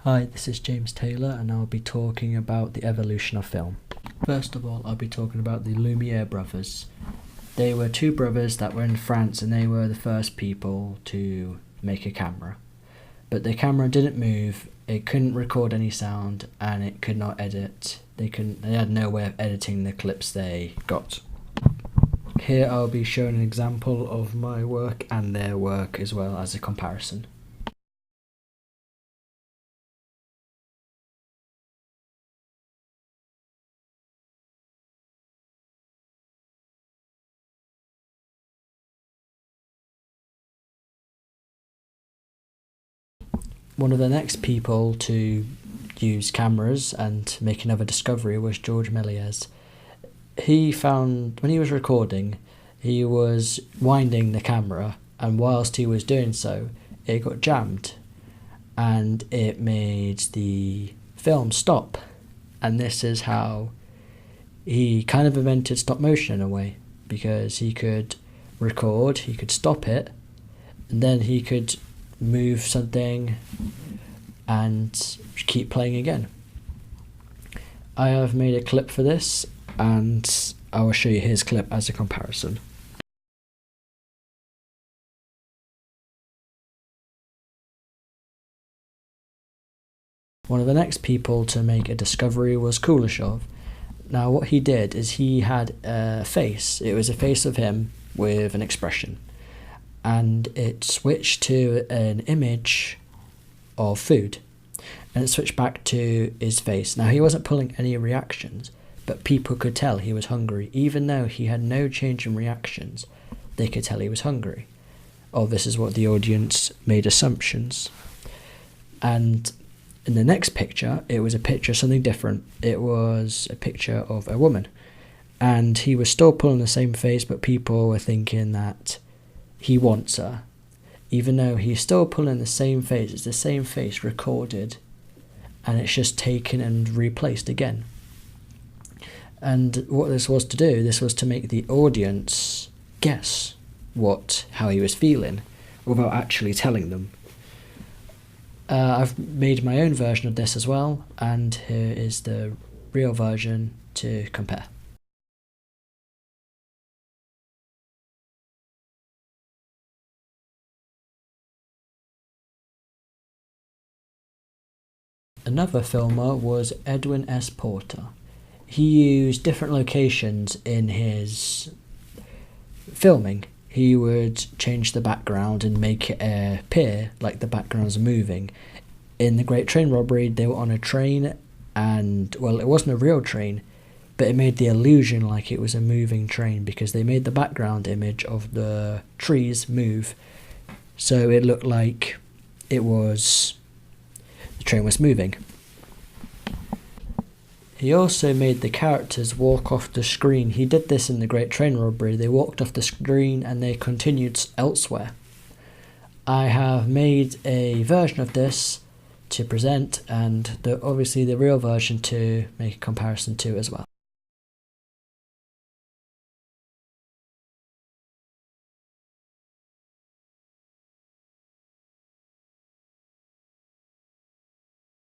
Hi, this is James Taylor and I'll be talking about the evolution of film. First of all, I'll be talking about the Lumiere brothers. They were two brothers that were in France and they were the first people to make a camera. But the camera didn't move, it couldn't record any sound, and it could not edit. They had no way of editing the clips they got. Here I'll be showing an example of my work and their work as well as a comparison. One of the next people to use cameras and make another discovery was George Méliès. He found, when he was recording, he was winding the camera, and whilst he was doing so, it got jammed and it made the film stop. And this is how he kind of invented stop motion in a way, because he could record, he could stop it, and then he could move something and keep playing again. I have made a clip for this and I will show you his clip as a comparison. One of the next people to make a discovery was Kuleshov. Now what he did is he had a face. It was a face of him with an expression, and it switched to an image of food, and it switched back to his face. Now he wasn't pulling any reactions, but people could tell he was hungry. Even though he had no change in reactions, they could tell he was hungry. Oh, this is what the audience made assumptions. And in the next picture, it was a picture of something different. It was a picture of a woman, and he was still pulling the same face, but people were thinking that he wants her, even though he's still pulling the same face. It's the same face recorded, and it's just taken and replaced again. And what this was to do, this was to make the audience guess how he was feeling without actually telling them. I've made my own version of this as well, and here is the real version to compare. Another filmer was Edwin S. Porter. He used different locations in his filming. He would change the background and make it appear like the background's moving. In the Great Train Robbery, they were on a train, and, well, it wasn't a real train, but it made the illusion like it was a moving train because they made the background image of the trees move, so it looked like the train was moving. He also made the characters walk off the screen. He did this in the Great Train Robbery. They walked off the screen and they continued elsewhere. I have made a version of this to present, and obviously the real version to make a comparison to as well.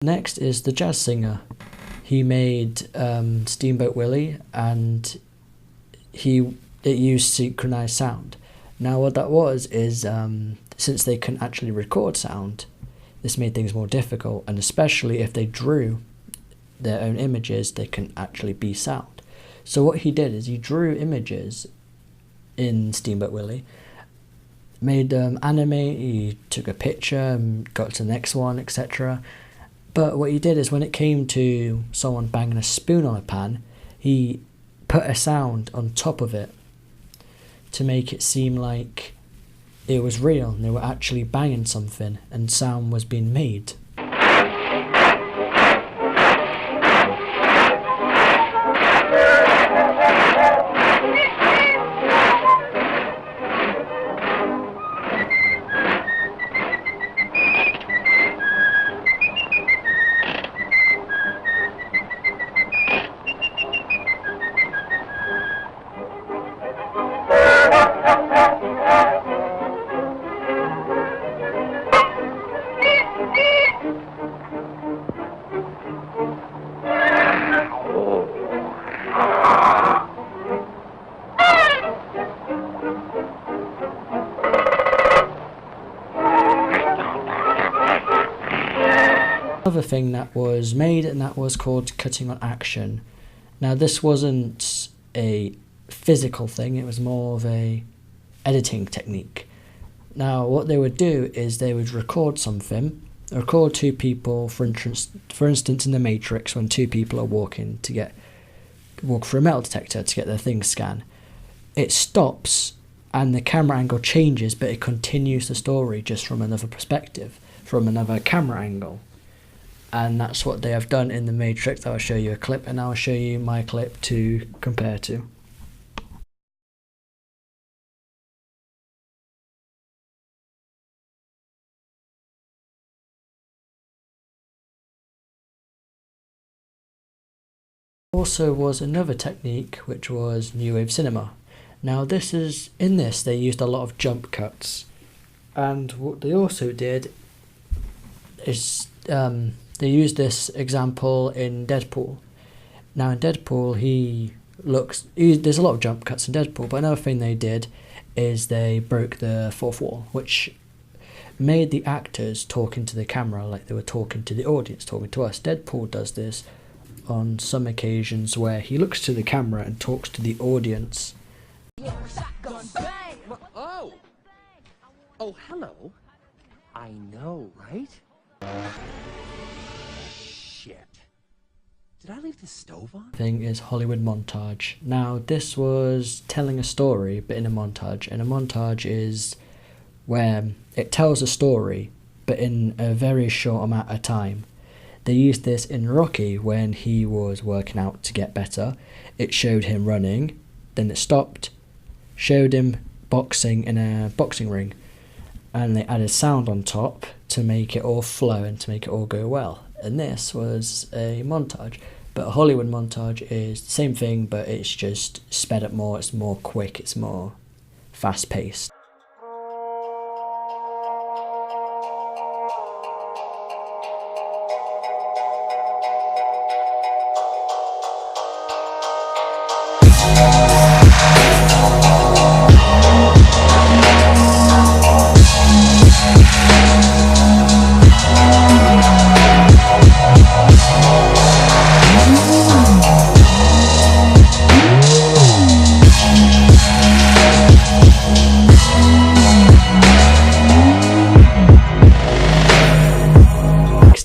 Next is the jazz singer. He made Steamboat Willie, and it used synchronized sound. Now what that was is, since they couldn't actually record sound, this made things more difficult, and especially if they drew their own images, they couldn't actually be sound. So what he did is he drew images in Steamboat Willie, made them animate, he took a picture, got to the next one, etc. But what he did is when it came to someone banging a spoon on a pan, he put a sound on top of it to make it seem like it was real and they were actually banging something and sound was being made. Another thing that was made, and that was called cutting on action. Now this wasn't a physical thing, it was more of a editing technique. Now what they would do is they would record something, record two people, for instance in the Matrix, when two people are walk through a metal detector to get their thing scanned. It stops and the camera angle changes, but it continues the story just from another perspective, from another camera angle. And that's what they have done in the Matrix. I'll show you a clip, and I'll show you my clip to compare to. Also was another technique which was New Wave Cinema. Now in this they used a lot of jump cuts, and what they also did is they used this example in Deadpool. Now in Deadpool there's a lot of jump cuts in Deadpool, but another thing they did is they broke the fourth wall, which made the actors talk into the camera like they were talking to the audience, talking to us. Deadpool does this on some occasions where he looks to the camera and talks to the audience. Oh, hello. I know, right? Shit. Did I leave the stove on? Thing is Hollywood montage. Now this was telling a story, but in a montage. And a montage is where it tells a story, but in a very short amount of time. They used this in Rocky when he was working out to get better. It showed him running, then it stopped, showed him boxing in a boxing ring, and they added sound on top to make it all flow and to make it all go well. And this was a montage. But a Hollywood montage is the same thing, but it's just sped up more, it's more quick, it's more fast paced.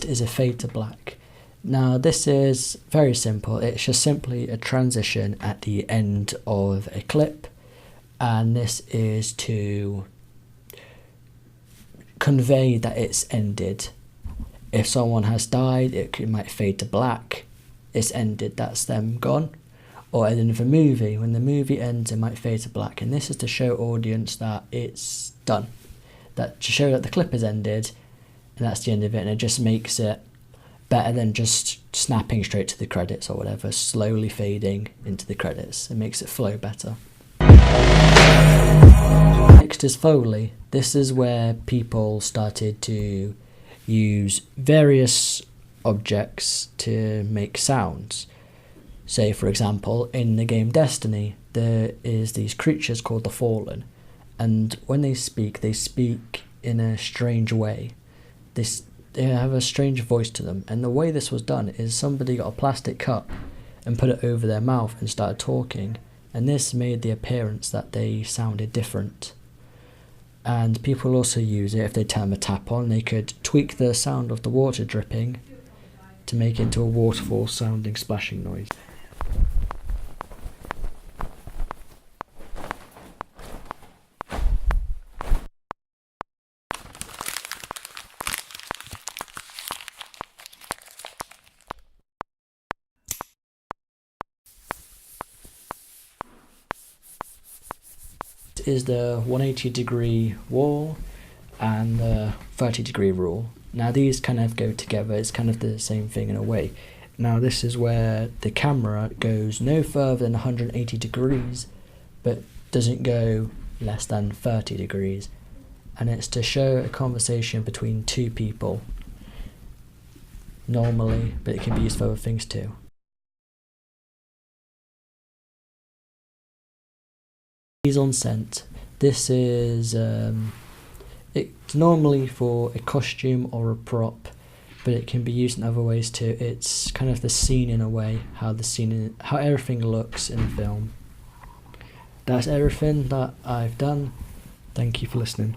Is a fade to black. Now this is very simple. It's just simply a transition at the end of a clip, and this is to convey that it's ended. If someone has died, it might fade to black. It's ended, that's them gone. Or at the end of a movie, when the movie ends, it might fade to black, and this is to show audience that it's done, that to show that the clip has ended. And that's the end of it, and it just makes it better than just snapping straight to the credits or whatever, slowly fading into the credits. It makes it flow better. Next is Foley. This is where people started to use various objects to make sounds. Say, for example, in the game Destiny, there is these creatures called the Fallen, and when they speak in a strange way. They have a strange voice to them, and the way this was done is somebody got a plastic cup and put it over their mouth and started talking, and this made the appearance that they sounded different. And people also use it if they turn a tap on. They could tweak the sound of the water dripping to make it into a waterfall sounding splashing noise. Is the 180-degree wall and the 30-degree rule. Now these kind of go together, it's kind of the same thing in a way. Now this is where the camera goes no further than 180 degrees, but doesn't go less than 30 degrees. And it's to show a conversation between two people, normally, but it can be used for other things too. On scent. This is it's normally for a costume or a prop but it can be used in other ways too. It's kind of the scene in a way, how everything looks in a film. That's everything that I've done. Thank you for listening.